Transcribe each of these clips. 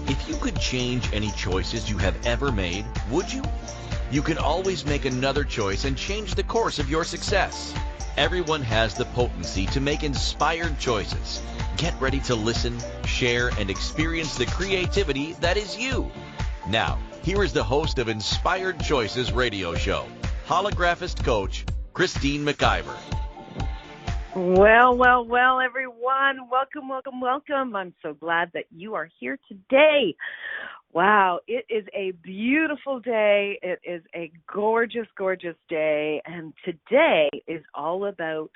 If you could change any choices you have ever made, would you? You can always make another choice and change the course of your success. Everyone has the potency to make inspired choices. Get ready to listen, share, and experience the creativity that is you. Now, here is the host of Inspired Choices radio show, Holographist coach, Christine McIver. Well, everyone. Welcome. I'm so glad that you are here today. Wow, it is a beautiful day. It is a gorgeous, gorgeous day. And today is all about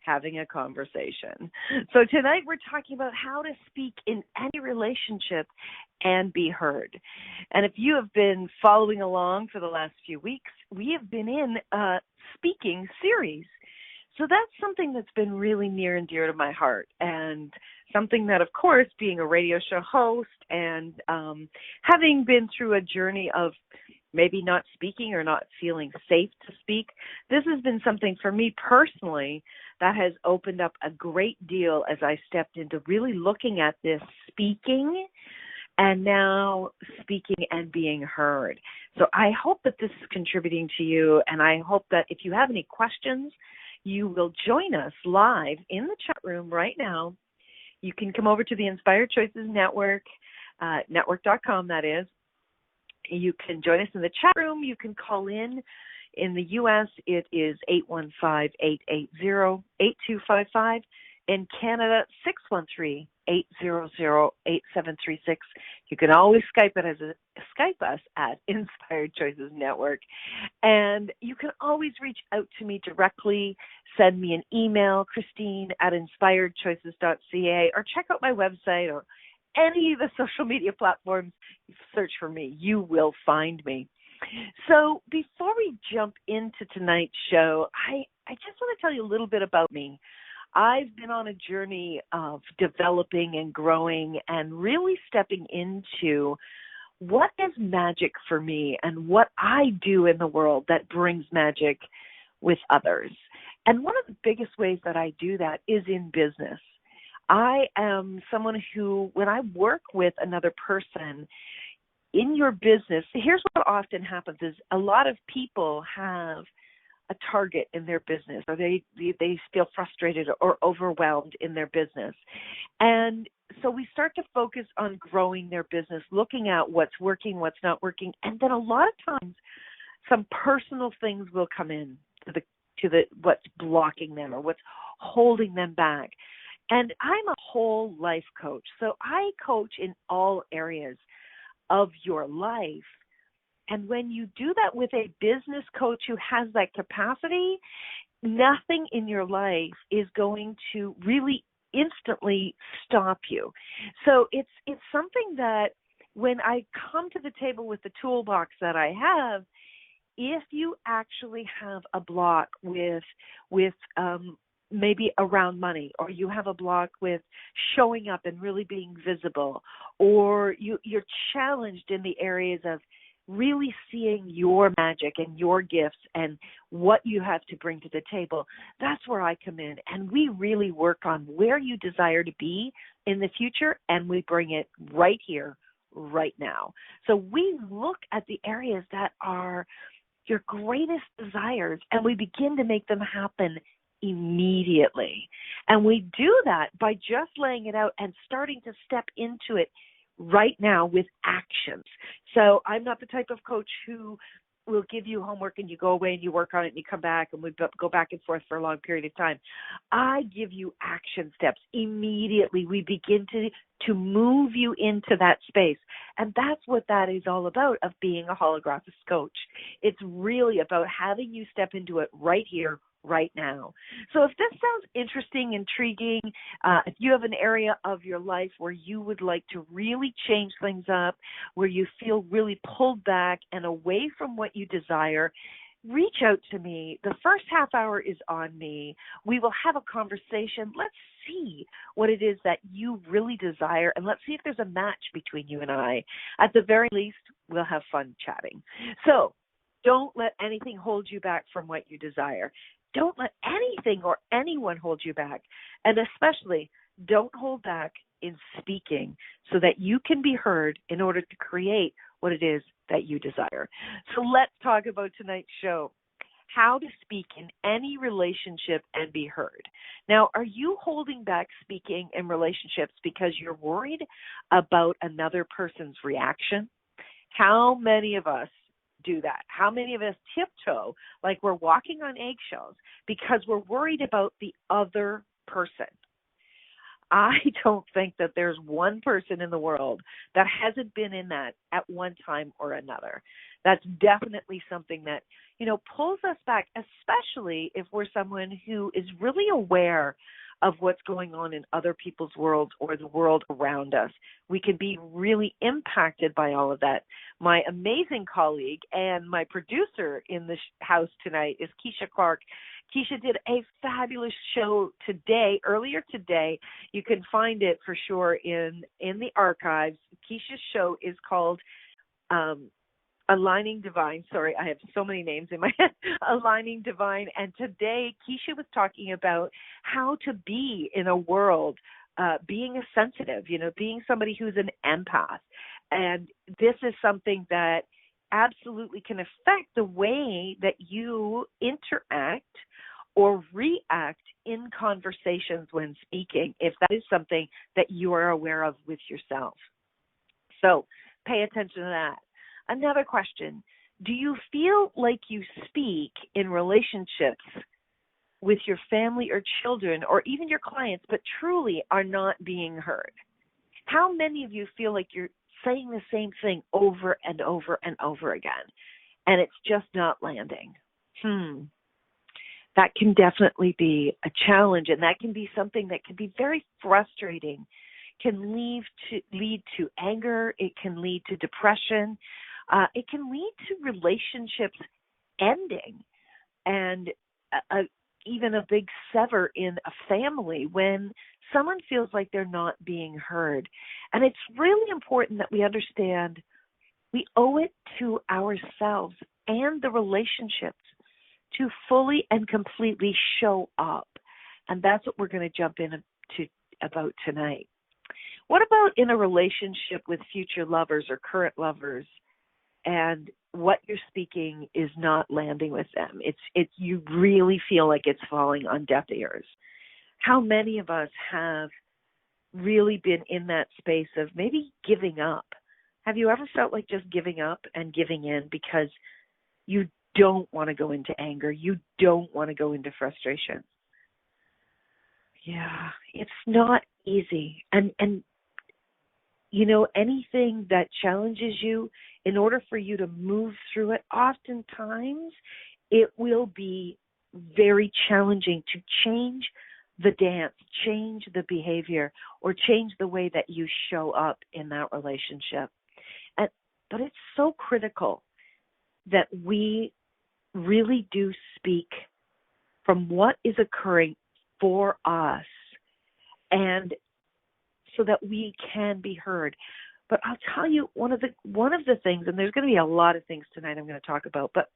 having a conversation. So tonight we're talking about how to speak in any relationship and be heard. And if you have been following along for the last few weeks, we have been in a speaking series. So that's something that's been really near and dear to my heart, and something that, of course, being a radio show host and having been through a journey of maybe not speaking or not feeling safe to speak, this has been something for me personally that has opened up a great deal as I stepped into really looking at this speaking and now speaking and being heard. So I hope that this is contributing to you, and I hope that if you have any questions, you will join us live in the chat room right now. You can come over to the Inspired Choices Network, network.com, that is. You can join us in the chat room. You can call in. In the U.S., it is 815-880-8255. In Canada, 613-800-8736. You can always Skype us at Inspired Choices Network. And you can always reach out to me directly. Send me an email, Christine@inspiredchoices.ca, or check out my website or any of the social media platforms. Search for me. You will find me. So before we jump into tonight's show, I just want to tell you a little bit about me. I've been on a journey of developing and growing and really stepping into what is magic for me and what I do in the world that brings magic with others. And one of the biggest ways that I do that is in business. I am someone who, when I work with another person in your business, here's what often happens is a lot of people have a target in their business, or they feel frustrated or overwhelmed in their business. And so we start to focus on growing their business, looking at what's working, what's not working, and then a lot of times some personal things will come in to the what's blocking them or what's holding them back. And I'm a whole life coach, so I coach in all areas of your life. And when you do that with a business coach who has that capacity, nothing in your life is going to really instantly stop you. So it's something that when I come to the table with the toolbox that I have, if you actually have a block with maybe around money, or you have a block with showing up and really being visible, or you're challenged in the areas of really seeing your magic and your gifts and what you have to bring to the table, that's where I come in. And we really work on where you desire to be in the future, and we bring it right here, right now. So we look at the areas that are your greatest desires, and we begin to make them happen immediately. And we do that by just laying it out and starting to step into it right now with actions. So I'm not the type of coach who will give you homework and you go away and you work on it and you come back and we go back and forth for a long period of time. I give you action steps immediately. We begin to move you into that space. And that's what that is all about, of being a holographist coach. It's really about having you step into it right here, right now. So if this sounds interesting, intriguing, if you have an area of your life where you would like to really change things up, where you feel really pulled back and away from what you desire, reach out to me. The first half hour is on me. We will have a conversation. Let's see what it is that you really desire, and let's see if there's a match between you and I. At the very least, we'll have fun chatting. So don't let anything hold you back from what you desire. Don't let anything or anyone hold you back. And especially, don't hold back in speaking so that you can be heard in order to create what it is that you desire. So let's talk about tonight's show. How to speak in any relationship and be heard. Now, are you holding back speaking in relationships because you're worried about another person's reaction? How many of us do that? How many of us tiptoe like we're walking on eggshells because we're worried about the other person? I don't think that there's one person in the world that hasn't been in that at one time or another. That's definitely something that, pulls us back, especially if we're someone who is really aware of what's going on in other people's worlds or the world around us. We can be really impacted by all of that. My amazing colleague and my producer in the house tonight is Keisha Clark. Keisha did a fabulous show earlier today. You can find it for sure in the archives. Keisha's show is called Aligning Divine. Sorry, I have so many names in my head. Aligning Divine. And today, Keisha was talking about how to be in a world, being a sensitive, being somebody who's an empath. And this is something that absolutely can affect the way that you interact or react in conversations when speaking, if that is something that you are aware of with yourself. So pay attention to that. Another question, do you feel like you speak in relationships with your family or children or even your clients, but truly are not being heard? How many of you feel like you're saying the same thing over and over and over again, and it's just not landing? That can definitely be a challenge, and that can be something that can be very frustrating, can lead to anger, it can lead to depression. It can lead to relationships ending and even a big sever in a family when someone feels like they're not being heard. And it's really important that we understand we owe it to ourselves and the relationships to fully and completely show up. And that's what we're going to jump into about tonight. What about in a relationship with future lovers or current lovers? And what you're speaking is not landing with them. It's you really feel like it's falling on deaf ears. How many of us have really been in that space of maybe giving up? Have you ever felt like just giving up and giving in because you don't want to go into anger, you don't want to go into frustration? Yeah, it's not easy. And anything that challenges you, in order for you to move through it, oftentimes it will be very challenging to change the dance, change the behavior, or change the way that you show up in that relationship. But it's so critical that we really do speak from what is occurring for us, and so that we can be heard. But I'll tell you one of the things, and there's going to be a lot of things tonight I'm going to talk about, but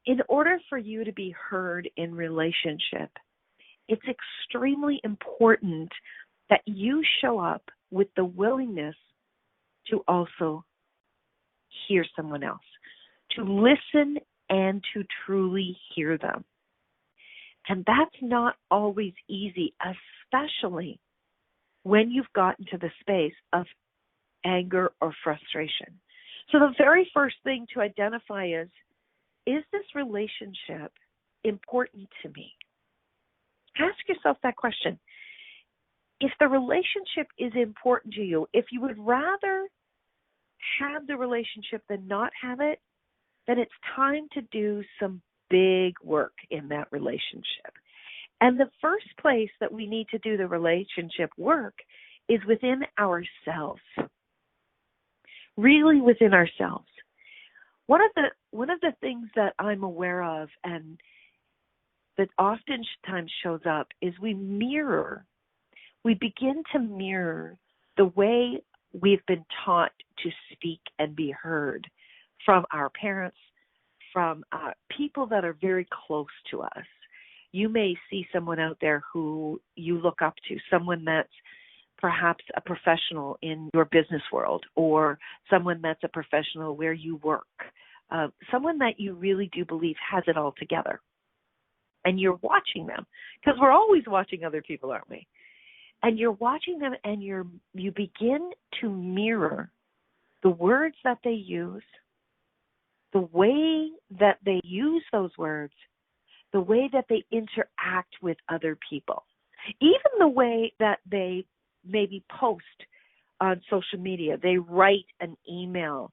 in order for you to be heard in relationship, it's extremely important that you show up with the willingness to also hear someone else, to listen and to truly hear them. And that's not always easy, especially when you've gotten to the space of anger or frustration. So the very first thing to identify is this relationship important to me? Ask yourself that question. If the relationship is important to you, if you would rather have the relationship than not have it, then it's time to do some big work in that relationship. And the first place that we need to do the relationship work is within ourselves. Really within ourselves. One of the things that I'm aware of and that oftentimes shows up is we begin to mirror the way we've been taught to speak and be heard from our parents, from people that are very close to us. You may see someone out there who you look up to, someone that's perhaps a professional in your business world, or someone that's a professional where you work, someone that you really do believe has it all together. And you're watching them, because we're always watching other people, aren't we? And you're watching them, and you begin to mirror the words that they use, the way that they use those words, the way that they interact with other people, even the way that they maybe post on social media, they write an email.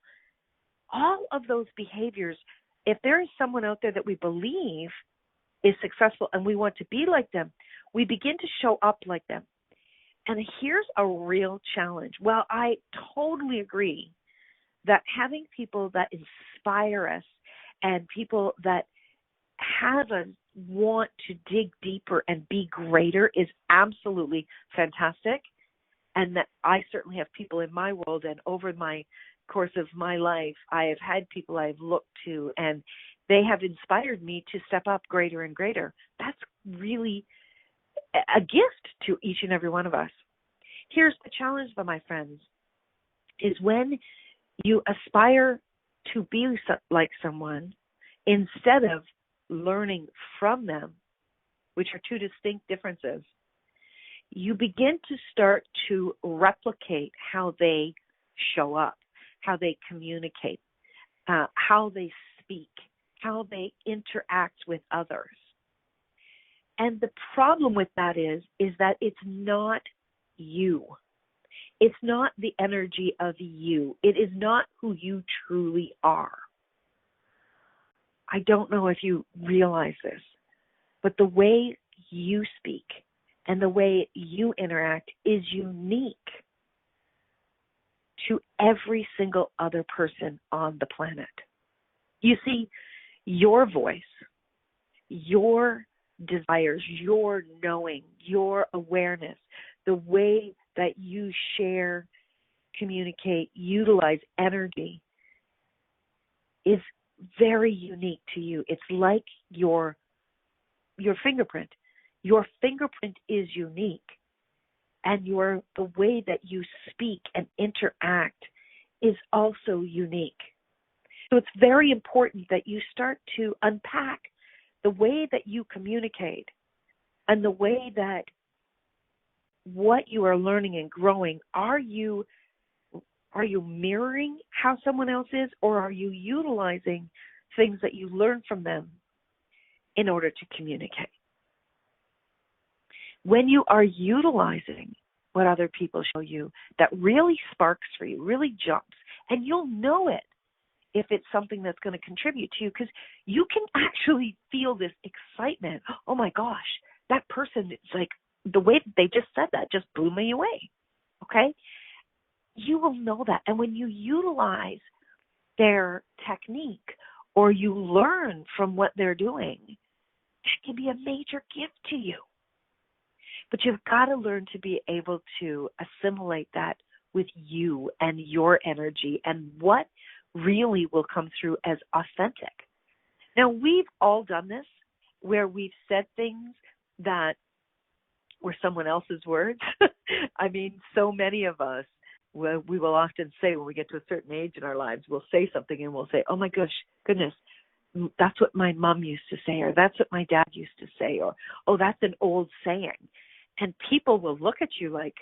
All of those behaviors, if there is someone out there that we believe is successful and we want to be like them, we begin to show up like them. And here's a real challenge. Well, I totally agree that having people that inspire us and people that have us want to dig deeper and be greater is absolutely fantastic. And that I certainly have people in my world, and over my course of my life, I have had people I've looked to, and they have inspired me to step up greater and greater. That's really a gift to each and every one of us. Here's the challenge, though, my friends, is when you aspire to be like someone, instead of learning from them, which are two distinct differences, you begin to start to replicate how they show up, how they communicate, how they speak, how they interact with others. And the problem with that is that it's not you. It's not the energy of you. It is not who you truly are. I don't know if you realize this, but the way you speak and the way you interact is unique to every single other person on the planet. You see, your voice, your desires, your knowing, your awareness, the way that you share, communicate, utilize energy is very unique to you. It's like your fingerprint. Your fingerprint is unique, and the way that you speak and interact is also unique. So it's very important that you start to unpack the way that you communicate and the way that what you are learning and growing. Are you mirroring how someone else is, or are you utilizing things that you learn from them in order to communicate? When you are utilizing what other people show you that really sparks for you, really jumps, and you'll know it if it's something that's going to contribute to you, because you can actually feel this excitement. Oh my gosh, that person, it's like the way that they just said that just blew me away. Okay? You will know that. And when you utilize their technique or you learn from what they're doing, that can be a major gift to you. But you've got to learn to be able to assimilate that with you and your energy and what really will come through as authentic. Now, we've all done this where we've said things that were someone else's words. I mean, so many of us, we will often say when we get to a certain age in our lives, we'll say something and we'll say, oh my goodness, that's what my mom used to say, or that's what my dad used to say, or, oh, that's an old saying. And people will look at you like,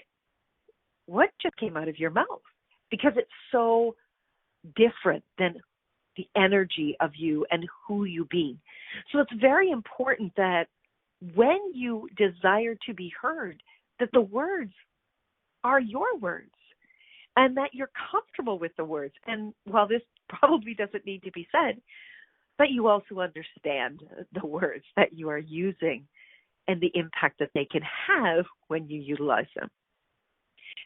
what just came out of your mouth? Because it's so different than the energy of you and who you be. So it's very important that when you desire to be heard, that the words are your words and that you're comfortable with the words. And while this probably doesn't need to be said, but you also understand the words that you are using and the impact that they can have when you utilize them.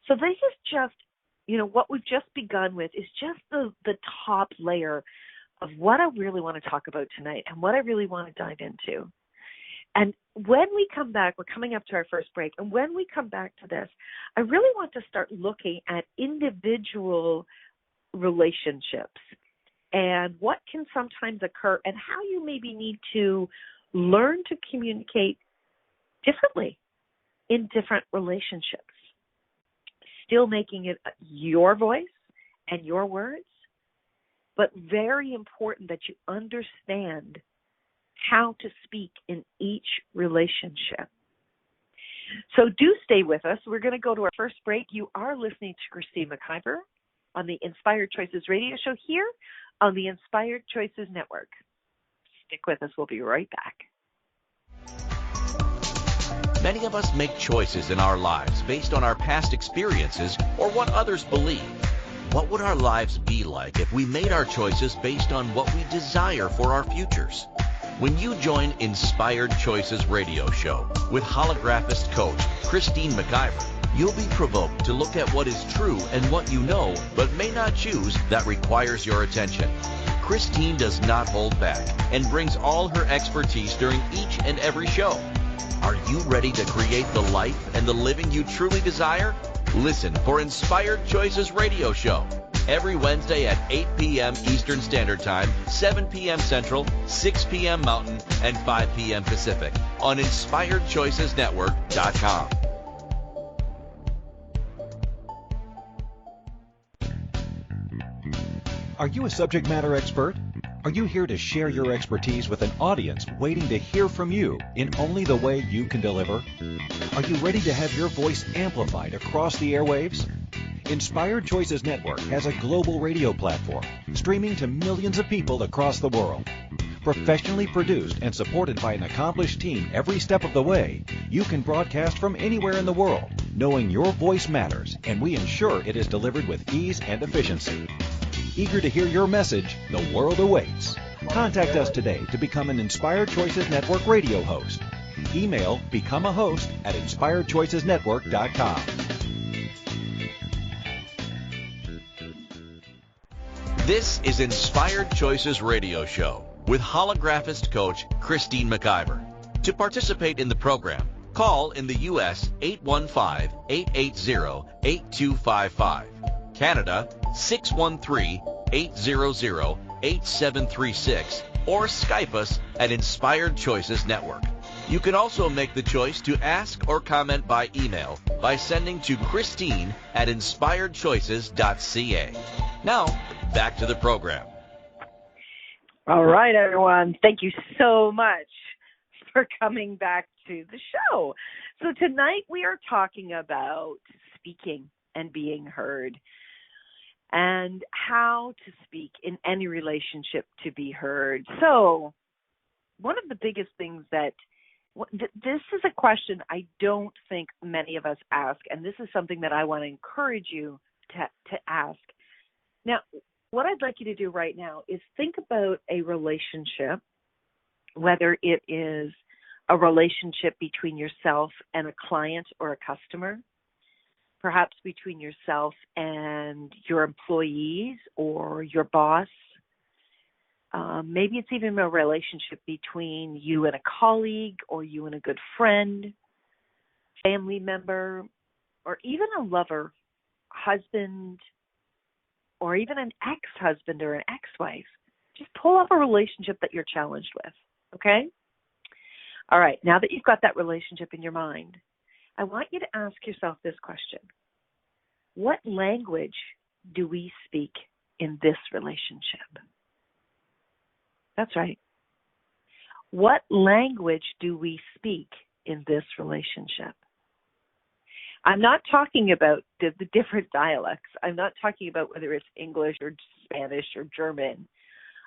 So this is just, what we've just begun with is just the top layer of what I really want to talk about tonight and what I really want to dive into. And when we come back, we're coming up to our first break, and when we come back to this, I really want to start looking at individual relationships and what can sometimes occur and how you maybe need to learn to communicate differently in different relationships. still making it your voice and your words, but very important that you understand how to speak in each relationship. So do stay with us. We're going to go to our first break. You are listening to Christine McIver on the Inspired Choices radio show here on the Inspired Choices Network. Stick with us. We'll be right back. Many of us make choices in our lives based on our past experiences or what others believe. What would our lives be like if we made our choices based on what we desire for our futures? When you join Inspired Choices radio show with holographist coach Christine McIver, you'll be provoked to look at what is true and what you know but may not choose that requires your attention. Christine does not hold back and brings all her expertise during each and every show. Are you ready to create the life and the living you truly desire? Listen for Inspired Choices radio show every Wednesday at 8 p.m. Eastern Standard Time, 7 p.m. Central, 6 p.m. Mountain, and 5 p.m. Pacific on InspiredChoicesNetwork.com. Are you a subject matter expert? Are you here to share your expertise with an audience waiting to hear from you in only the way you can deliver? Are you ready to have your voice amplified across the airwaves? Inspired Choices Network has a global radio platform streaming to millions of people across the world. Professionally produced and supported by an accomplished team every step of the way, you can broadcast from anywhere in the world, knowing your voice matters, and we ensure it is delivered with ease and efficiency. Eager to hear your message, the world awaits. Contact us today to become an Inspired Choices Network radio host. Email becomeahost@inspiredchoicesnetwork.com. This is Inspired Choices Radio Show with holographist coach Christine McIver. To participate in the program, call in the U.S. 815-880-8255, Canada 613-800-8736, or Skype us at Inspired Choices Network. You can also make the choice to ask or comment by email by sending to Christine@inspiredchoices.ca. Now, back to the program. All right, everyone. Thank you so much for coming back to the show. So tonight we are talking about speaking and being heard and how to speak in any relationship to be heard. So one of the biggest things that this is a question I don't think many of us ask, and this is something that I want to encourage you to ask. Now, what I'd like you to do right now is think about a relationship, whether it is a relationship between yourself and a client or a customer, perhaps between yourself and your employees or your boss. Maybe it's even a relationship between you and a colleague or you and a good friend, family member, or even a lover, husband, or even an ex-husband or an ex-wife. Just pull up a relationship that you're challenged with, okay? All right, now that you've got that relationship in your mind, I want you to ask yourself this question. What language do we speak in this relationship? That's right. What language do we speak in this relationship? I'm not talking about the different dialects. I'm not talking about whether it's English or Spanish or German.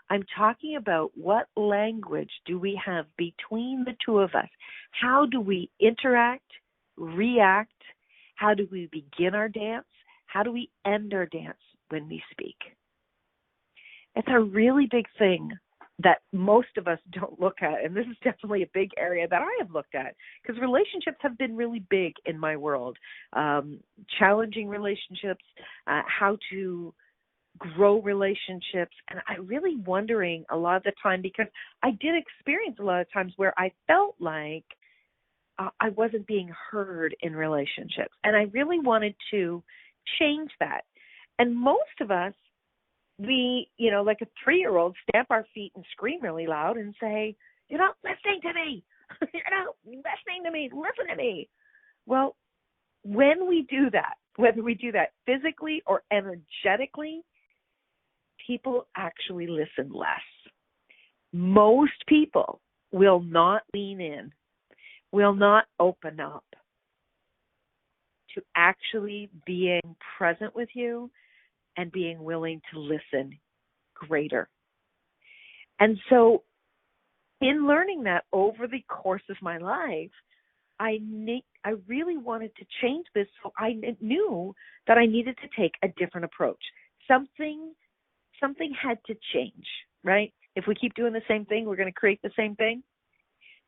I'm talking about what language do we have between the two of us? How do we interact, react? How do we begin our dance? How do we end our dance when we speak? It's a really big thing that most of us don't look at, and this is definitely a big area that I have looked at, because relationships have been really big in my world. Challenging relationships, how to grow relationships, and I'm really wondering a lot of the time, because I did experience a lot of times where I felt like I wasn't being heard in relationships, and I really wanted to change that. And most of us, we, like a 3-year-old, stamp our feet and scream really loud and say, "You're not listening to me. You're not listening to me. Listen to me." Well, when we do that, whether we do that physically or energetically, people actually listen less. Most people will not lean in, will not open up to actually being present with you and being willing to listen greater. And so in learning that over the course of my life, I really wanted to change this, so I knew that I needed to take a different approach. Something had to change, right? If we keep doing the same thing, we're going to create the same thing.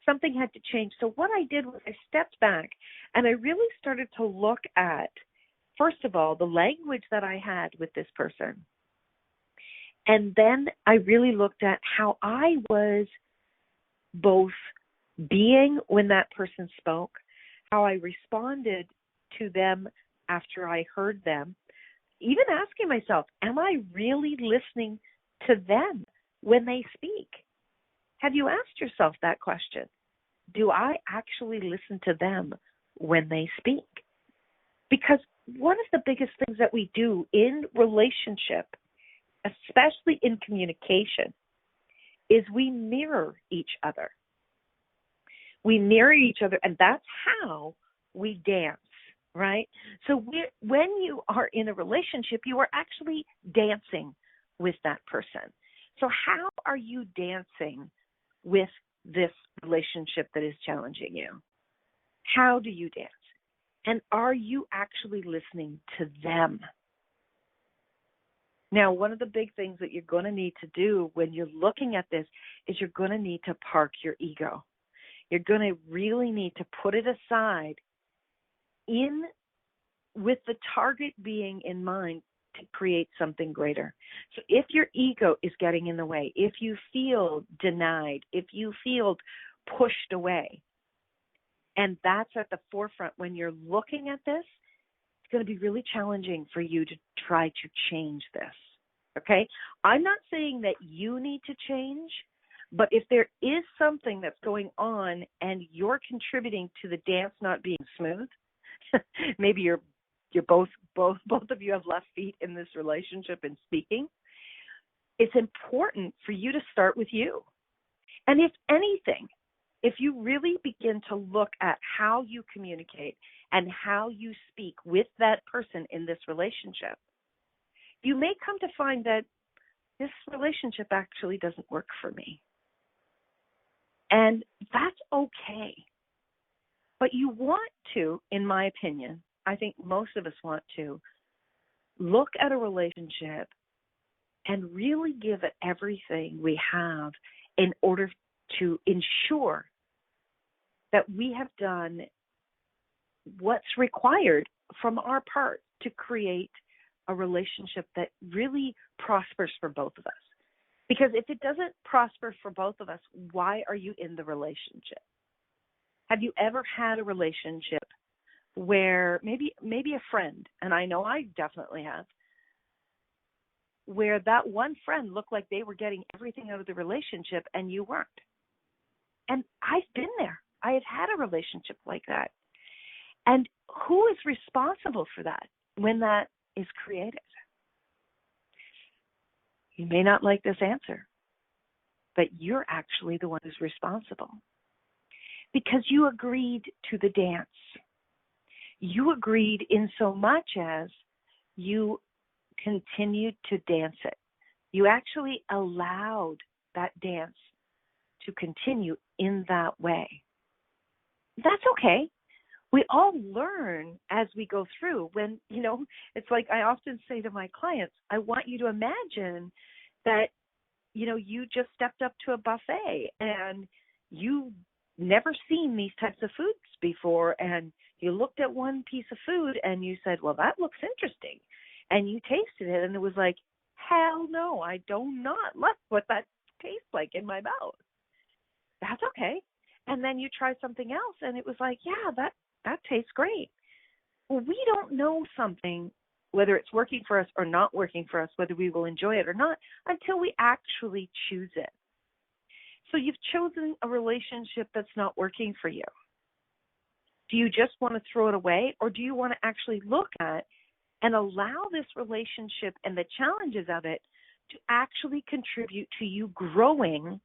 Something had to change. So what I did was I stepped back and I really started to look at, first of all, the language that I had with this person. And then I really looked at how I was both being when that person spoke, how I responded to them after I heard them, even asking myself, am I really listening to them when they speak? Have you asked yourself that question? Do I actually listen to them when they speak? Because one of the biggest things that we do in relationship, especially in communication, is we mirror each other. We mirror each other, and that's how we dance, right? So when you are in a relationship, you are actually dancing with that person. So how are you dancing with this relationship that is challenging you? How do you dance? And are you actually listening to them? Now, one of the big things that you're going to need to do when you're looking at this is you're going to need to park your ego. You're going to really need to put it aside with the target being in mind to create something greater. So if your ego is getting in the way, if you feel denied, if you feel pushed away, and that's at the forefront when you're looking at this, it's going to be really challenging for you to try to change this, okay? I'm not saying that you need to change, but if there is something that's going on and you're contributing to the dance not being smooth, maybe you're both of you have left feet in this relationship and speaking, it's important for you to start with you. And if anything, if you really begin to look at how you communicate and how you speak with that person in this relationship, you may come to find that this relationship actually doesn't work for me. And that's okay. But you want to, in my opinion, I think most of us want to, look at a relationship and really give it everything we have in order to ensure that we have done what's required from our part to create a relationship that really prospers for both of us. Because if it doesn't prosper for both of us, why are you in the relationship? Have you ever had a relationship where maybe a friend, and I know I definitely have, where that one friend looked like they were getting everything out of the relationship and you weren't? And I've been there. I have had a relationship like that. And who is responsible for that when that is created? You may not like this answer, but you're actually the one who's responsible because you agreed to the dance. You agreed in so much as you continued to dance it. You actually allowed that dance to continue in that way. That's okay. We all learn as we go through. When, it's like I often say to my clients, I want you to imagine that, you just stepped up to a buffet and you never seen these types of foods before, and you looked at one piece of food and you said, well, that looks interesting. And you tasted it and it was like, hell no, I do not like what that tastes like in my mouth. That's okay. And then you try something else and it was like, yeah, that tastes great. Well, we don't know something, whether it's working for us or not working for us, whether we will enjoy it or not, until we actually choose it. So you've chosen a relationship that's not working for you. Do you just want to throw it away, or do you want to actually look at and allow this relationship and the challenges of it to actually contribute to you growing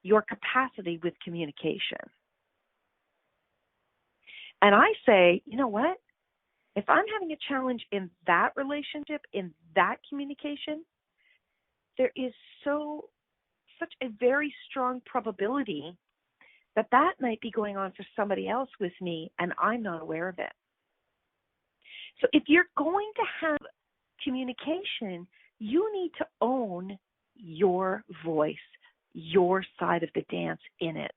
your capacity with communication. And I say, you know what? If I'm having a challenge in that relationship, in that communication, there is such a very strong probability that that might be going on for somebody else with me, and I'm not aware of it. So if you're going to have communication, you need to own your voice, your side of the dance in it.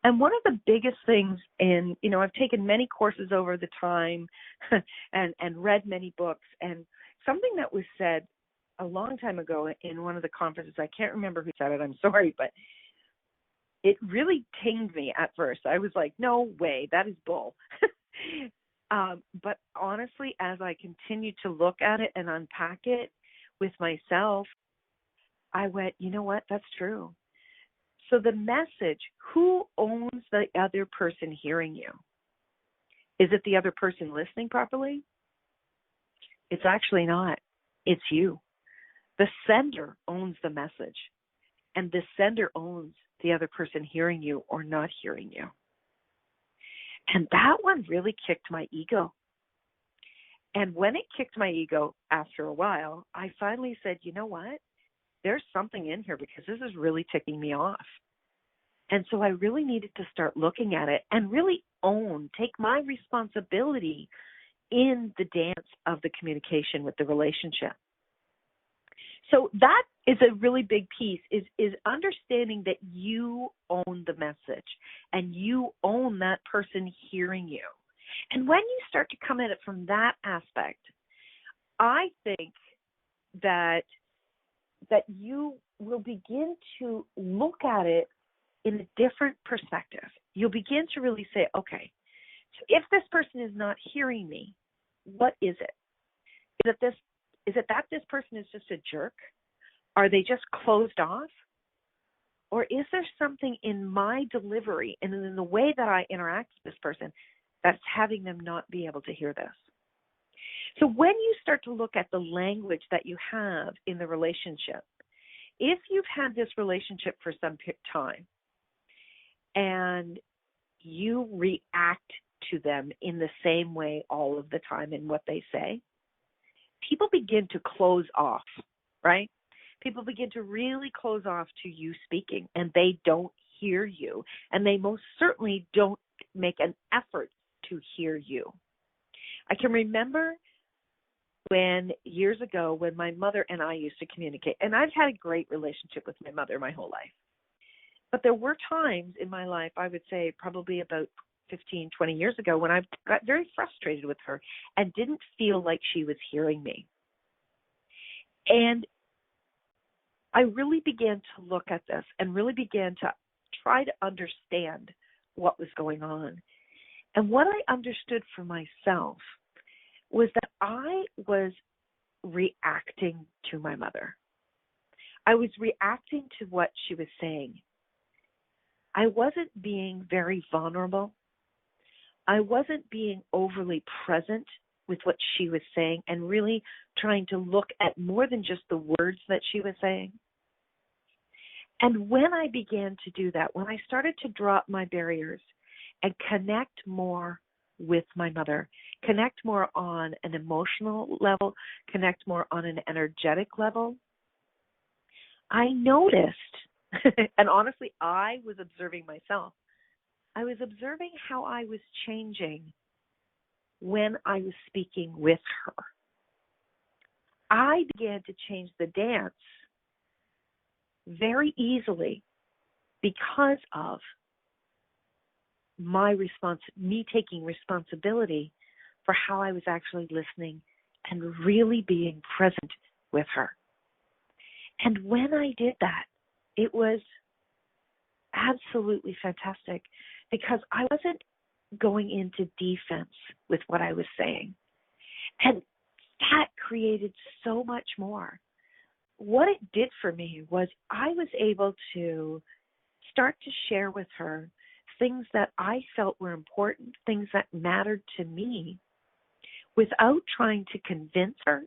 And one of the biggest things I've taken many courses over the time and read many books, and something that was said a long time ago in one of the conferences, I can't remember who said it, I'm sorry, but it really tinged me at first. I was like, no way, that is bull. But honestly, as I continued to look at it and unpack it with myself, I went, you know what, that's true. So the message, who owns the other person hearing you? Is it the other person listening properly? It's actually not. It's you. The sender owns the message, and the sender owns the other person hearing you or not hearing you. And that one really kicked my ego. And when it kicked my ego after a while, I finally said, you know what? There's something in here because this is really ticking me off. And so I really needed to start looking at it and really take my responsibility in the dance of the communication with the relationship. So that is a really big piece, is understanding that you own the message and you own that person hearing you. And when you start to come at it from that aspect, I think that you will begin to look at it in a different perspective. You'll begin to really say, okay, so if this person is not hearing me, what is it? Is it that this person is just a jerk? Are they just closed off? Or is there something in my delivery and in the way that I interact with this person that's having them not be able to hear this? So when you start to look at the language that you have in the relationship, if you've had this relationship for some time and you react to them in the same way all of the time in what they say, people begin to close off, right? People begin to really close off to you speaking, and they don't hear you, and they most certainly don't make an effort to hear you. I can remember years ago when my mother and I used to communicate, and I've had a great relationship with my mother my whole life. But there were times in my life, I would say probably about 15, 20 years ago, when I got very frustrated with her and didn't feel like she was hearing me. And I really began to look at this and really began to try to understand what was going on. And what I understood for myself was that I was reacting to my mother. I was reacting to what she was saying. I wasn't being very vulnerable. I wasn't being overly present with what she was saying and really trying to look at more than just the words that she was saying. And when I began to do that, when I started to drop my barriers and connect more with my mother, connect more on an emotional level, connect more on an energetic level, I noticed, and honestly, I was observing myself. I was observing how I was changing when I was speaking with her. I began to change the dance very easily because of me taking responsibility for how I was actually listening and really being present with her. And when I did that, it was absolutely fantastic because I wasn't going into defense with what I was saying. And that created so much more. What it did for me was I was able to start to share with her things that I felt were important, things that mattered to me, without trying to convince her,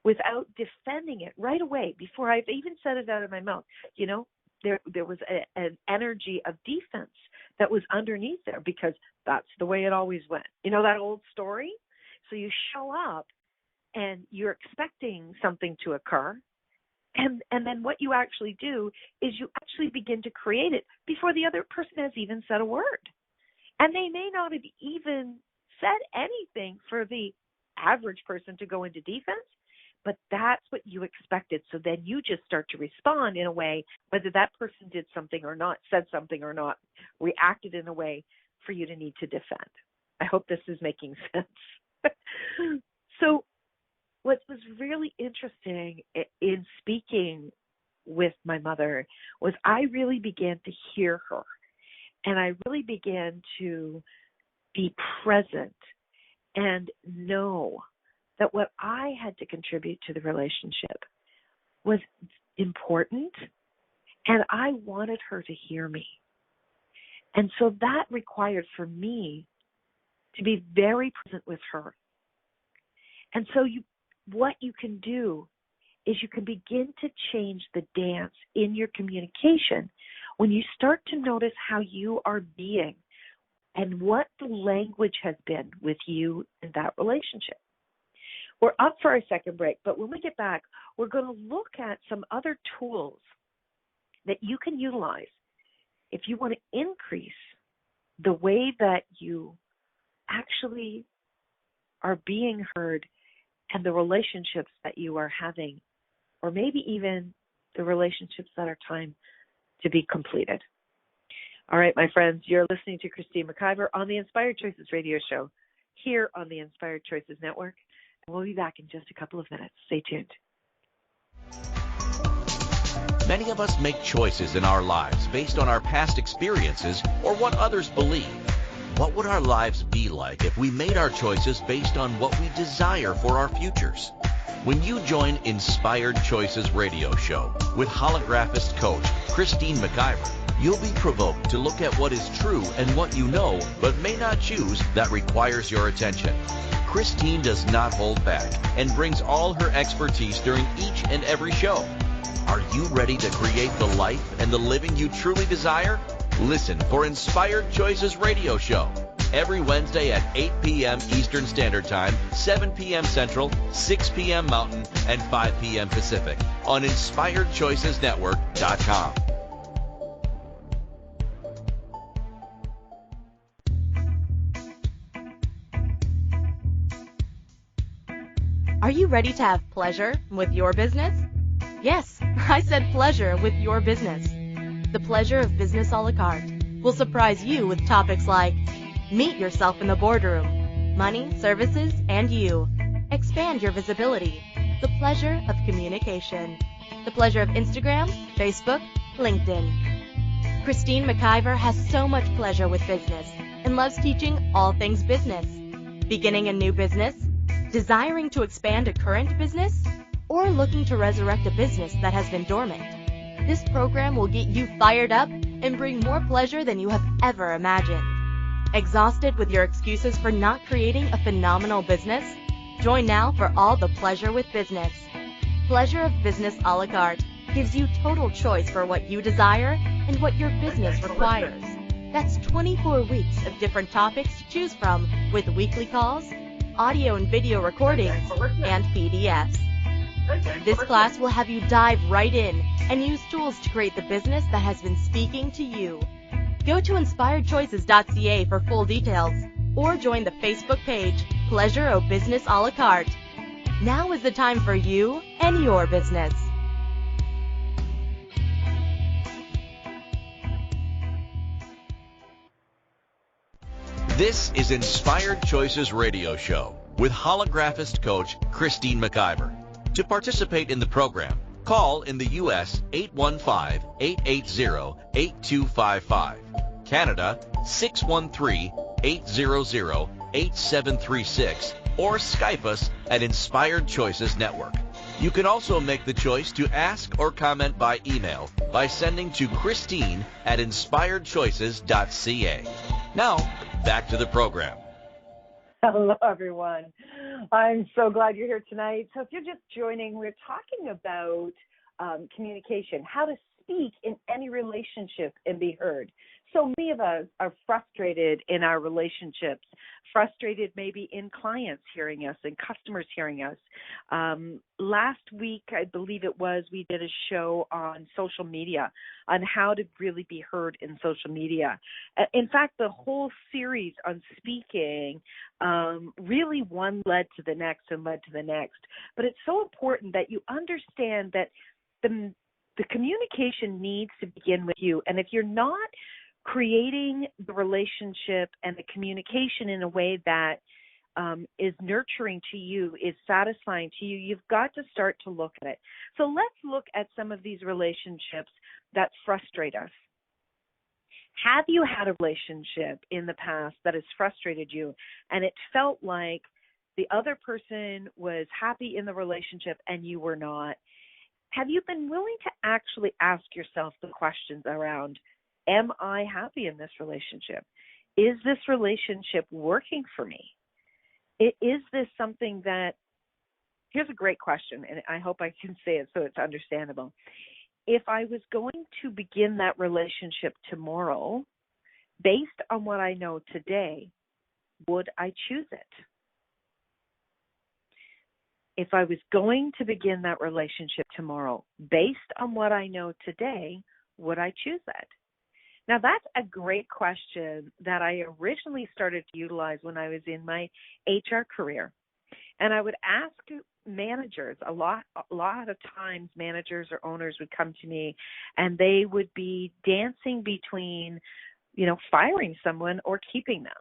without defending it right away before I've even said it out of my mouth. You know, there was an energy of defense that was underneath there because that's the way it always went. You know that old story? So you show up and you're expecting something to occur, and then what you actually do is you actually begin to create it before the other person has even said a word. And they may not have even said anything for the average person to go into defense, but that's what you expected. So then you just start to respond in a way, whether that person did something or not, said something or not, reacted in a way for you to need to defend. I hope this is making sense. So what was really interesting in speaking with my mother was I really began to hear her, and I really began to be present and know that what I had to contribute to the relationship was important, and I wanted her to hear me. And so that required for me to be very present with her. And so what you can do is you can begin to change the dance in your communication when you start to notice how you are being and what the language has been with you in that relationship. We're up for our second break, but when we get back, we're going to look at some other tools that you can utilize if you want to increase the way that you actually are being heard and the relationships that you are having, or maybe even the relationships that are time to be completed. All right, my friends, you're listening to Christine McIver on the Inspired Choices radio show here on the Inspired Choices Network. And we'll be back in just a couple of minutes. Stay tuned. Many of us make choices in our lives based on our past experiences or what others believe. What would our lives be like if we made our choices based on what we desire for our futures? When you join Inspired Choices radio show with holographist coach Christine McIver, you'll be provoked to look at what is true and what you know but may not choose that requires your attention. Christine does not hold back and brings all her expertise during each and every show. Are you ready to create the life and the living you truly desire? Listen for Inspired Choices radio show every Wednesday at 8 p.m. Eastern Standard Time, 7 p.m. Central, 6 p.m. Mountain, and 5 p.m. Pacific on InspiredChoicesNetwork.com. Are you ready to have pleasure with your business? Yes, I said pleasure with your business. The Pleasure of Business a la carte will surprise you with topics like meet yourself in the boardroom, money, services, and you. Expand your visibility. The pleasure of communication. The pleasure of Instagram, Facebook, LinkedIn. Christine McIver has so much pleasure with business and loves teaching all things business. Beginning a new business? Desiring to expand a current business? Or looking to resurrect a business that has been dormant? This program will get you fired up and bring more pleasure than you have ever imagined. Exhausted with your excuses for not creating a phenomenal business? Join now for all the pleasure with business. Pleasure of Business a la carte gives you total choice for what you desire and what your business requires. That's 24 weeks of different topics to choose from with weekly calls, audio and video recordings, and PDFs. This class will have you dive right in and use tools to create the business that has been speaking to you. Go to inspiredchoices.ca for full details or join the Facebook page Pleasure of Business a la carte. Now is the time for you and your business. This is Inspired Choices radio show with holographist coach Christine McIver. To participate in the program, call in the U.S. 815-880-8255, Canada 613-800-8736, or Skype us at Inspired Choices Network. You can also make the choice to ask or comment by email by sending to Christine at inspiredchoices.ca. Now, back to the program. Hello, everyone. I'm so glad you're here tonight. So if you're just joining, we're talking about communication, how to speak in any relationship and be heard. So many of us are frustrated in our relationships, frustrated maybe in clients hearing us and customers hearing us. Last week, I believe it was, we did a show on social media on how to really be heard in social media. In fact, the whole series on speaking, really one led to the next and led to the next. But it's so important that you understand that the communication needs to begin with you. And if you're not creating the relationship and the communication in a way that is nurturing to you, is satisfying to you, you've got to start to look at it. So let's look at some of these relationships that frustrate us. Have you had a relationship in the past that has frustrated you and it felt like the other person was happy in the relationship and you were not? Have you been willing to actually ask yourself the questions around, am I happy in this relationship? Is this relationship working for me? Is this something that, here's a great question, and I hope I can say it so it's understandable. If I was going to begin that relationship tomorrow, based on what I know today, would I choose it? If I was going to begin that relationship tomorrow, based on what I know today, would I choose that? Now, that's a great question that I originally started to utilize when I was in my HR career. And I would ask managers, a lot of times managers or owners would come to me and they would be dancing between, firing someone or keeping them.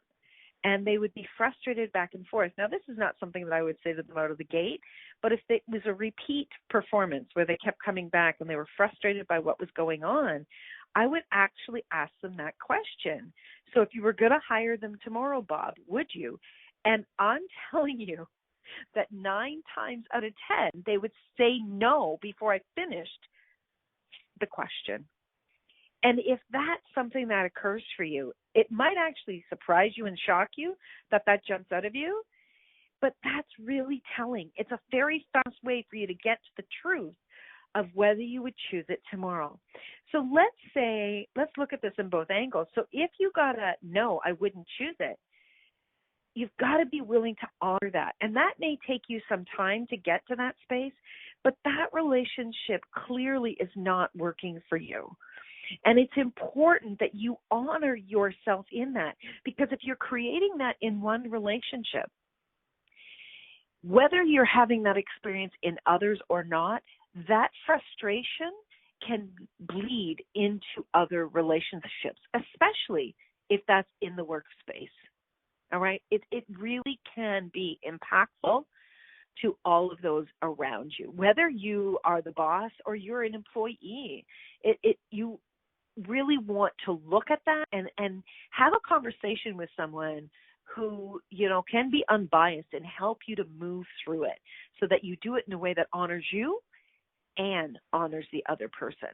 And they would be frustrated back and forth. Now, this is not something that I would say to them out of the gate, but if it was a repeat performance where they kept coming back and they were frustrated by what was going on, I would actually ask them that question. So if you were going to hire them tomorrow, Bob, would you? And I'm telling you that 9 times out of 10, they would say no before I finished the question. And if that's something that occurs for you, it might actually surprise you and shock you that jumps out of you, but that's really telling. It's a very fast way for you to get to the truth of whether you would choose it tomorrow. So let's look at this in both angles. So if you got a no, I wouldn't choose it, you've got to be willing to honor that. And that may take you some time to get to that space, but that relationship clearly is not working for you. And it's important that you honor yourself in that, because if you're creating that in one relationship, whether you're having that experience in others or not, that frustration can bleed into other relationships, especially if that's in the workspace. All right? It really can be impactful to all of those around you, whether you are the boss or you're an employee. You really want to look at that and have a conversation with someone who, can be unbiased and help you to move through it so that you do it in a way that honors you and honors the other person.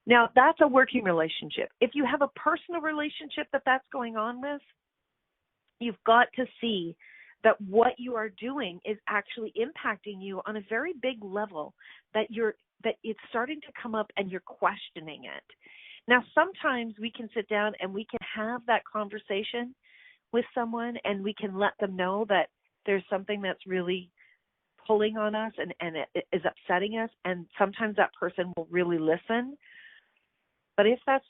Now, that's a working relationship. If you have a personal relationship that's going on with, you've got to see that what you are doing is actually impacting you on a very big level, that it's starting to come up and you're questioning it. Now, sometimes we can sit down and we can have that conversation with someone and we can let them know that there's something that's really pulling on us and it is upsetting us, and sometimes that person will really listen. But if that's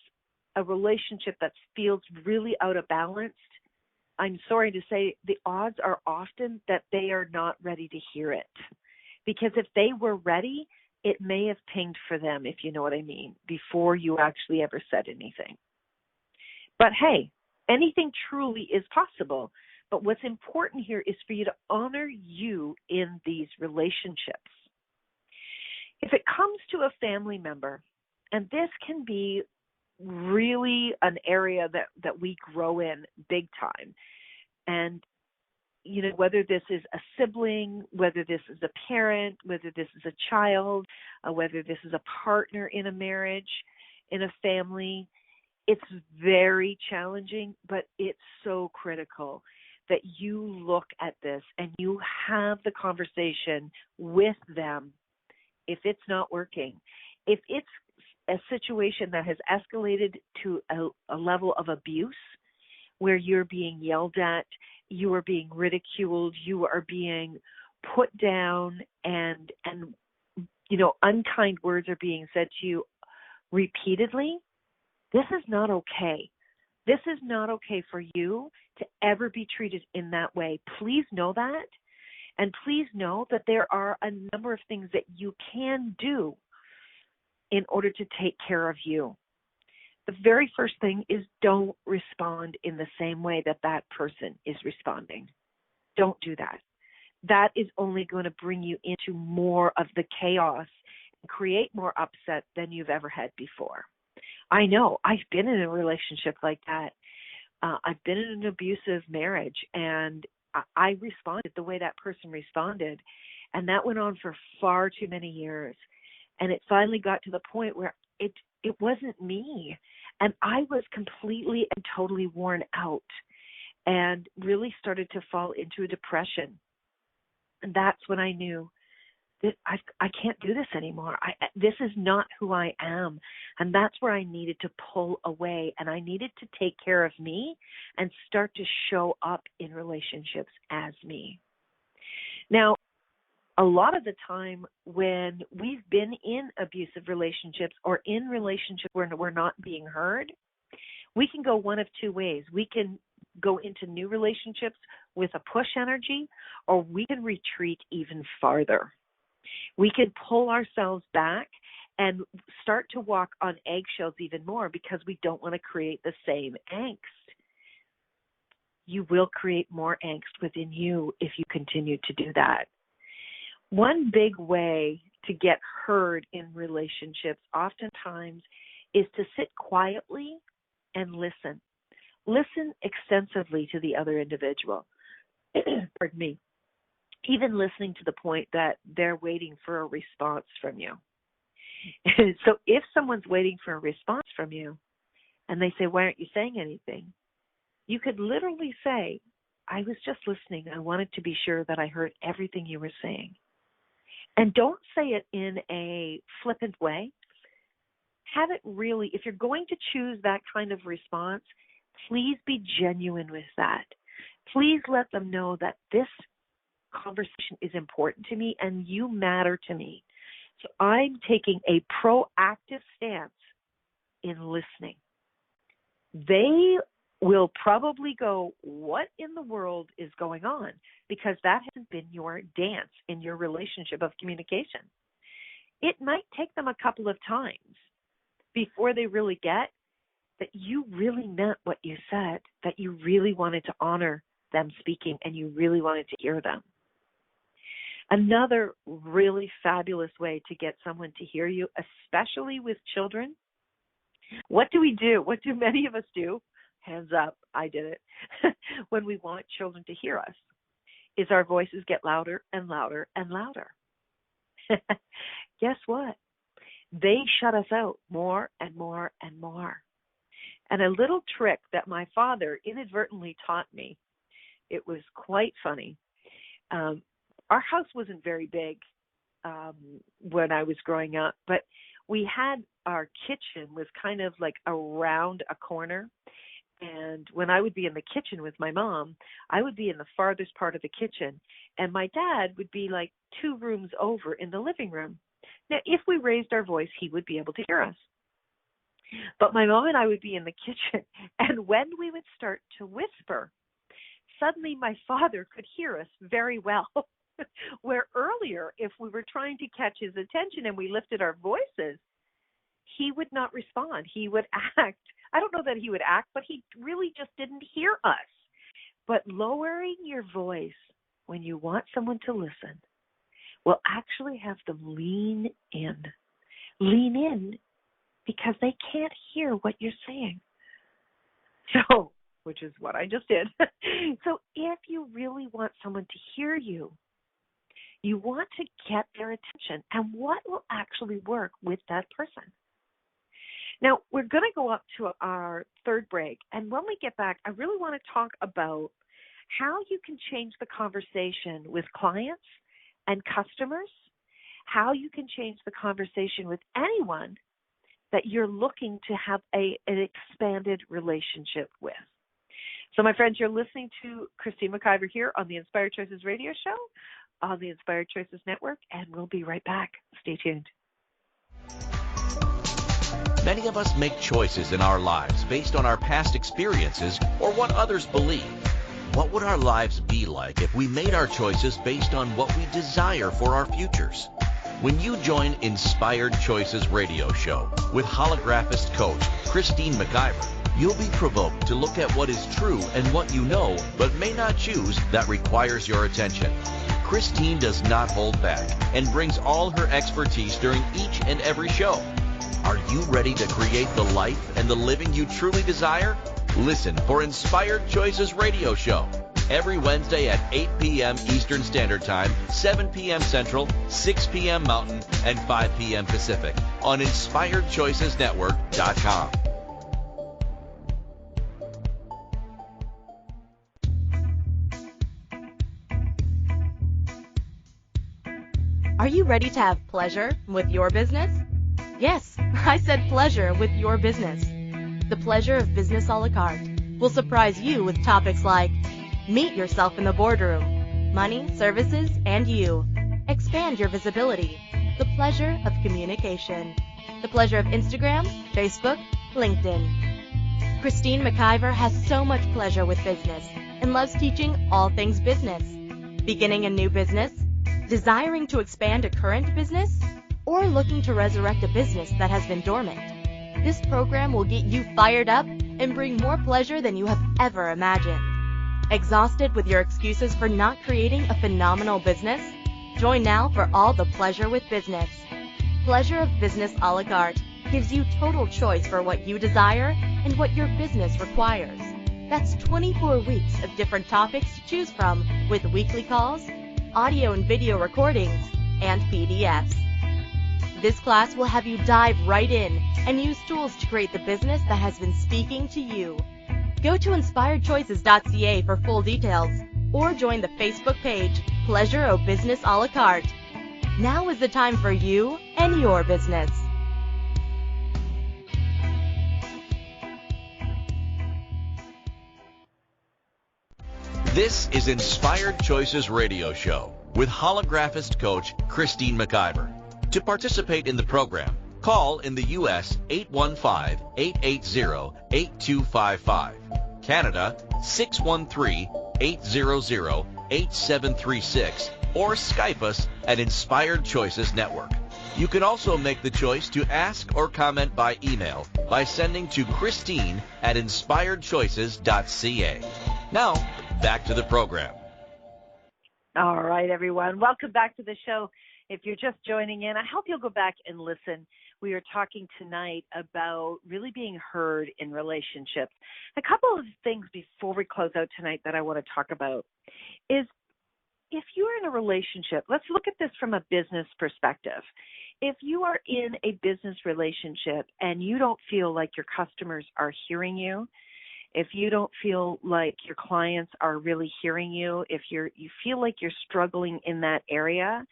a relationship that feels really out of balance, I'm sorry to say the odds are often that they are not ready to hear it. Because if they were ready, it may have pinged for them, if you know what I mean, before you actually ever said anything. But hey, anything truly is possible. But what's important here is for you to honor you in these relationships. If it comes to a family member, and this can be really an area that we grow in big time, and whether this is a sibling, whether this is a parent, whether this is a child, whether this is a partner in a marriage, in a family, it's very challenging, but it's so critical that you look at this and you have the conversation with them if it's not working. If it's a situation that has escalated to a level of abuse where you're being yelled at, you are being ridiculed, you are being put down, and unkind words are being said to you repeatedly, this is not okay. This is not okay for you to ever be treated in that way. Please know that. And please know that there are a number of things that you can do in order to take care of you. The very first thing is don't respond in the same way that that person is responding. Don't do that. That is only going to bring you into more of the chaos and create more upset than you've ever had before. I know. I've been in a relationship like that. I've been in an abusive marriage, and I responded the way that person responded, and that went on for far too many years. And it finally got to the point where it wasn't me, and I was completely and totally worn out and really started to fall into a depression. And that's when I knew that I can't do this anymore. This is not who I am. And that's where I needed to pull away, and I needed to take care of me and start to show up in relationships as me. Now, a lot of the time when we've been in abusive relationships or in relationships where we're not being heard, we can go one of two ways. We can go into new relationships with a push energy, or we can retreat even farther. We can pull ourselves back and start to walk on eggshells even more because we don't want to create the same angst. You will create more angst within you if you continue to do that. One big way to get heard in relationships oftentimes is to sit quietly and listen. Listen extensively to the other individual. Pardon me. Even listening to the point that they're waiting for a response from you. So if someone's waiting for a response from you and they say, why aren't you saying anything? You could literally say, I was just listening. I wanted to be sure that I heard everything you were saying. And don't say it in a flippant way. Have it really, if you're going to choose that kind of response, please be genuine with that. Please let them know that this conversation is important to me and you matter to me. So I'm taking a proactive stance in listening. They will probably go, what in the world is going on? Because that hasn't been your dance in your relationship of communication. It might take them a couple of times before they really get that you really meant what you said, that you really wanted to honor them speaking and you really wanted to hear them. Another really fabulous way to get someone to hear you, especially with children, what do we do? What do many of us do? Hands up, I did it. When we want children to hear us, is our voices get louder and louder and louder. Guess what? They shut us out more and more and more. And a little trick that my father inadvertently taught me, it was quite funny. Our house wasn't very big when I was growing up, but we had our kitchen was kind of like around a corner. And when I would be in the kitchen with my mom, I would be in the farthest part of the kitchen, and my dad would be like 2 rooms over in the living room. Now, if we raised our voice, he would be able to hear us. But my mom and I would be in the kitchen, and when we would start to whisper, suddenly my father could hear us very well. Where earlier, if we were trying to catch his attention and we lifted our voices, he would not respond. He would act. I don't know that he would act, but he really just didn't hear us. But lowering your voice when you want someone to listen will actually have them lean in. Lean in because they can't hear what you're saying. So, which is what I just did. So if you really want someone to hear you, you want to get their attention. And what will actually work with that person? Now, we're going to go up to our third break. And when we get back, I really want to talk about how you can change the conversation with clients and customers, how you can change the conversation with anyone that you're looking to have an expanded relationship with. So, my friends, you're listening to Christine McIver here on the Inspired Choices radio show on the Inspired Choices Network, and we'll be right back. Stay tuned. Many of us make choices in our lives based on our past experiences or what others believe. What would our lives be like if we made our choices based on what we desire for our futures? When you join Inspired Choices radio show with holographist coach Christine McIver, you'll be provoked to look at what is true and what you know but may not choose that requires your attention. Christine does not hold back and brings all her expertise during each and every show. Are you ready to create the life and the living you truly desire? Listen for Inspired Choices radio show every Wednesday at 8 p.m. Eastern Standard Time, 7 p.m. Central, 6 p.m. Mountain, and 5 p.m. Pacific on InspiredChoicesNetwork.com. Are you ready to have pleasure with your business? Yes, I said pleasure with your business. The pleasure of business a la carte will surprise you with topics like meet yourself in the boardroom, money, services, and you. Expand your visibility. The pleasure of communication. The pleasure of Instagram, Facebook, LinkedIn. Christine McIver has so much pleasure with business and loves teaching all things business. Beginning a new business? Desiring to expand a current business? Or looking to resurrect a business that has been dormant? This program will get you fired up and bring more pleasure than you have ever imagined. Exhausted with your excuses for not creating a phenomenal business? Join now for all the pleasure with business. Pleasure of Business a la carte gives you total choice for what you desire and what your business requires. That's 24 weeks of different topics to choose from with weekly calls, audio and video recordings, and PDFs. This class will have you dive right in and use tools to create the business that has been speaking to you. Go to inspiredchoices.ca for full details or join the Facebook page, Pleasure o' Business a la carte. Now is the time for you and your business. This is Inspired Choices radio show with holographist coach Christine McIver. To participate in the program, call in the U.S. 815-880-8255, Canada 613-800-8736, or Skype us at Inspired Choices Network. You can also make the choice to ask or comment by email by sending to Christine@inspiredchoices.ca. Now, back to the program. All right, everyone. Welcome back to the show. If you're just joining in, I hope you'll go back and listen. We are talking tonight about really being heard in relationships. A couple of things before we close out tonight that I want to talk about is if you're in a relationship, let's look at this from a business perspective. If you are in a business relationship and you don't feel like your customers are hearing you, if you don't feel like your clients are really hearing you, if you feel like you're struggling in that area,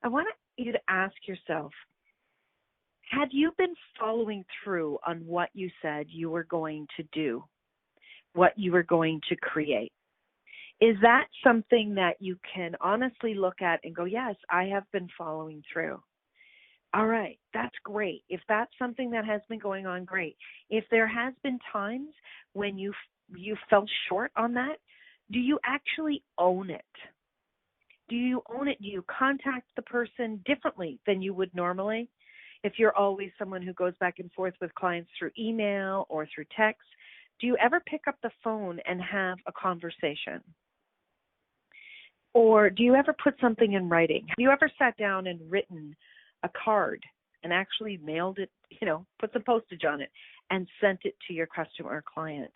I want you to ask yourself, have you been following through on what you said you were going to do, what you were going to create? Is that something that you can honestly look at and go, yes, I have been following through? All right, that's great. If that's something that has been going on, great. If there has been times when you fell short on that, do you actually own it? Do you own it? Do you contact the person differently than you would normally? If you're always someone who goes back and forth with clients through email or through text, do you ever pick up the phone and have a conversation? Or do you ever put something in writing? Have you ever sat down and written a card and actually mailed it, put some postage on it and sent it to your customer or client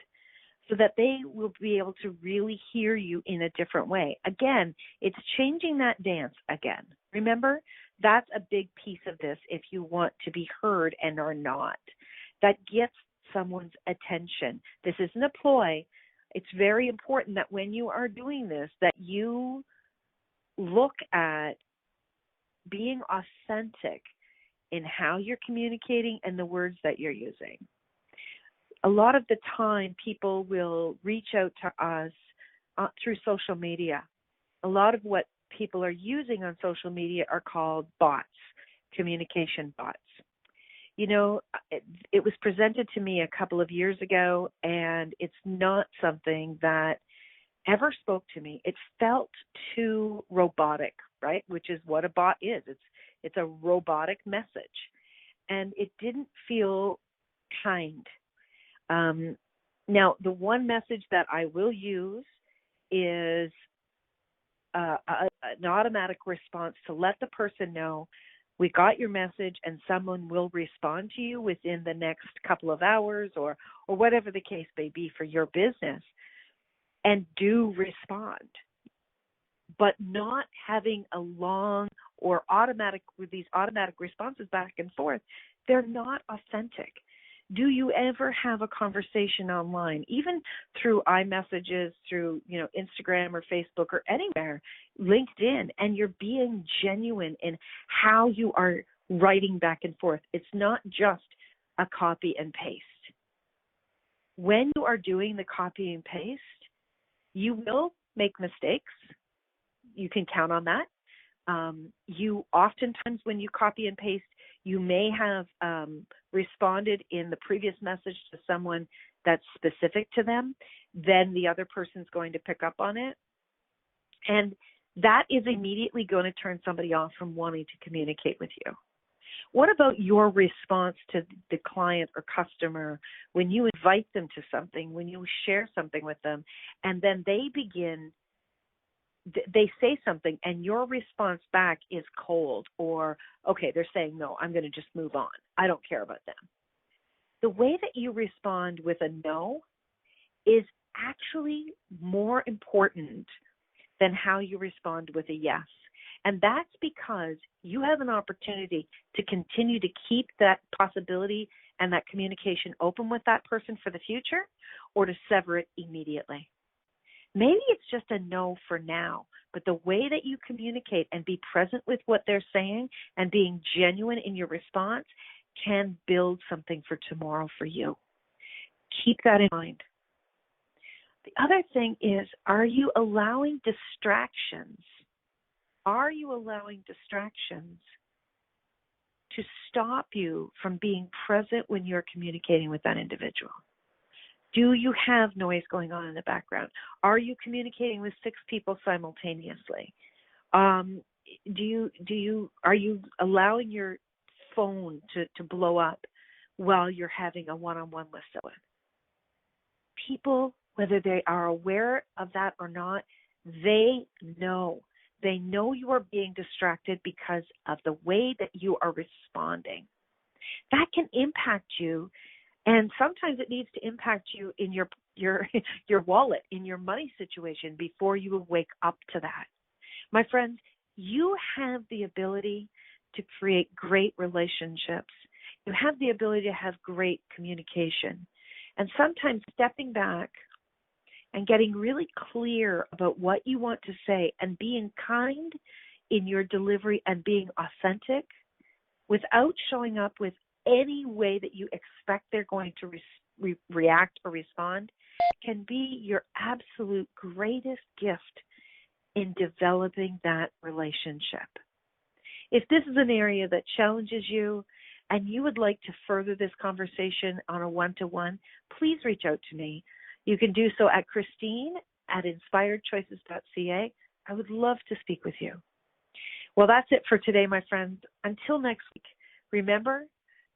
so that they will be able to really hear you in a different way? Again, it's changing that dance again. Remember, that's a big piece of this if you want to be heard and are not. That gets someone's attention. This isn't a ploy. It's very important that when you are doing this, that you look at being authentic in how you're communicating and the words that you're using. A lot of the time, people will reach out to us through social media. A lot of what people are using on social media are called bots, communication bots. You know, it was presented to me a couple of years ago, and it's not something that ever spoke to me. It felt too robotic, right? Which is what a bot is. It's a robotic message, and it didn't feel kind. Now, the one message that I will use is an automatic response to let the person know we got your message and someone will respond to you within the next couple of hours or whatever the case may be for your business, and do respond. But not having a long or these automatic responses back and forth, they're not authentic. Do you ever have a conversation online, even through iMessages, through Instagram or Facebook or anywhere, LinkedIn, and you're being genuine in how you are writing back and forth? It's not just a copy and paste. When you are doing the copy and paste, you will make mistakes. You can count on that. You oftentimes, when you copy and paste, you may have responded in the previous message to someone that's specific to them. Then the other person's going to pick up on it. And that is immediately going to turn somebody off from wanting to communicate with you. What about your response to the client or customer when you invite them to something, when you share something with them, and then they say something and your response back is cold, or, okay, they're saying no, I'm going to just move on. I don't care about them. The way that you respond with a no is actually more important than how you respond with a yes. And that's because you have an opportunity to continue to keep that possibility and that communication open with that person for the future, or to sever it immediately. Maybe it's just a no for now, but the way that you communicate and be present with what they're saying and being genuine in your response can build something for tomorrow for you. Keep that in mind. The other thing is, are you allowing distractions? Are you allowing distractions to stop you from being present when you're communicating with that individual? Do you have noise going on in the background? Are you communicating with 6 people simultaneously? Are you allowing your phone to blow up while you're having a one-on-one with someone? People, whether they are aware of that or not, they know. They know you are being distracted because of the way that you are responding. That can impact you. And sometimes it needs to impact you in your wallet, in your money situation, before you wake up to that. My friends, you have the ability to create great relationships. You have the ability to have great communication. And sometimes stepping back and getting really clear about what you want to say and being kind in your delivery and being authentic without showing up with any way that you expect they're going to react or respond can be your absolute greatest gift in developing that relationship. If this is an area that challenges you and you would like to further this conversation on a one-to-one, please reach out to me. You can do so at Christine@inspiredchoices.ca. I would love to speak with you. Well, that's it for today, my friends. Until next week, remember,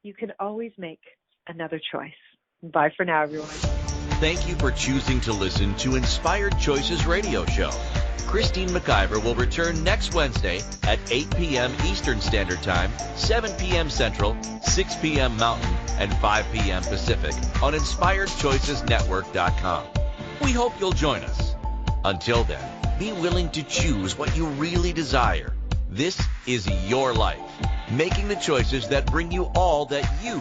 you can always make another choice. Bye for now, everyone. Thank you for choosing to listen to Inspired Choices Radio Show. Christine McIver will return next Wednesday at 8 p.m. Eastern Standard Time, 7 p.m. Central, 6 p.m. Mountain, and 5 p.m. Pacific on InspiredChoicesNetwork.com. We hope you'll join us. Until then, be willing to choose what you really desire. This is your life, making the choices that bring you all that you